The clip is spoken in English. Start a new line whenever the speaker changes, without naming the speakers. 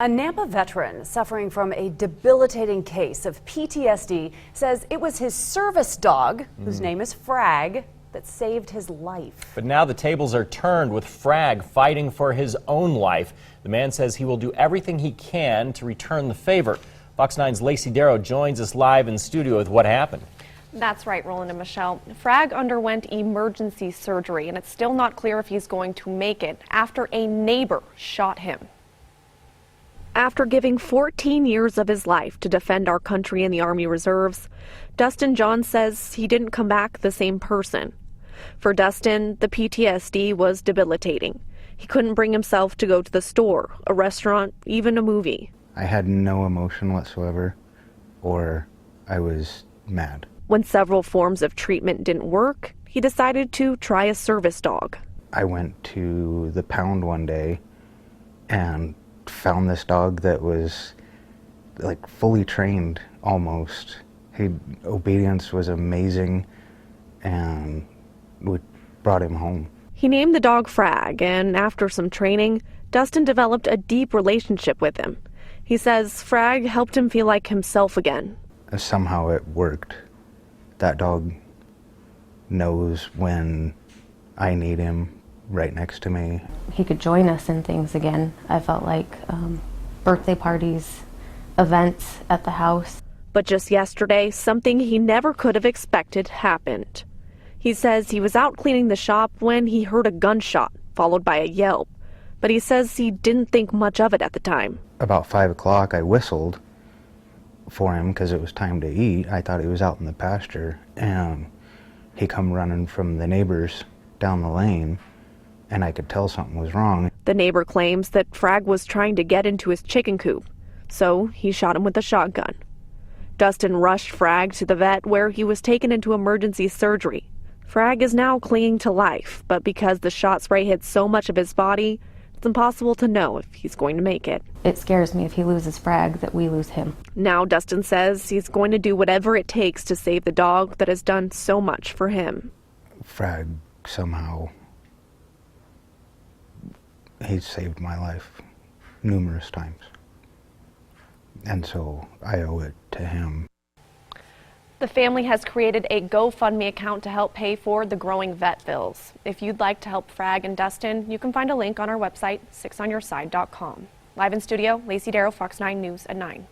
A Nampa veteran suffering from a debilitating case of PTSD says it was his service dog, whose name is Frag, that saved his life.
But now the tables are turned, with Frag fighting for his own life. The man says he will do everything he can to return the favor. Fox 9's LACEY DARROW joins us live in studio with what happened.
That's right, Roland and Michelle. Frag underwent emergency surgery, and it's still not clear if he's going to make it after a neighbor shot him. After giving 14 years of his life to defend our country in the Army Reserves, Dustin John says he didn't come back the same person. For Dustin, the PTSD was debilitating. He couldn't bring himself to go to the store, a restaurant, even a movie.
I had no emotion whatsoever, or I was mad.
When several forms of treatment didn't work, he decided to try a service dog.
I went to the pound one day and found this dog that was like fully trained almost. Obedience was amazing, and we brought him home.
He named the dog Frag, and after some training, Dustin developed a deep relationship with him. He says Frag helped him feel like himself again.
Somehow it worked. That dog knows when I need him right next to me.
He could join us in things again. I felt like birthday parties, events at the house.
But just yesterday, something he never could have expected happened. He says he was out cleaning the shop when he heard a gunshot, followed by a yelp. But he says he didn't think much of it at the time.
About 5 o'clock, I whistled for him because it was time to eat. I thought he was out in the pasture, and he come running from the neighbors down the lane, and I could tell something was wrong.
The neighbor claims that Frag was trying to get into his chicken coop, so he shot him with a shotgun. Dustin rushed Frag to the vet, where he was taken into emergency surgery. Frag is now clinging to life, but because the shot spray hit so much of his body, it's impossible to know if he's going to make it.
It scares me if he loses Frag that we lose him.
Now Dustin says he's going to do whatever it takes to save the dog that has done so much for him.
Frag somehow, he saved my life numerous times, and so I owe it to him.
The family has created a GoFundMe account to help pay for the growing vet bills. If you'd like to help Frag and Dustin, you can find a link on our website, 6onyourside.com. Live in studio, LACEY DARROW, Fox 9 News at 9.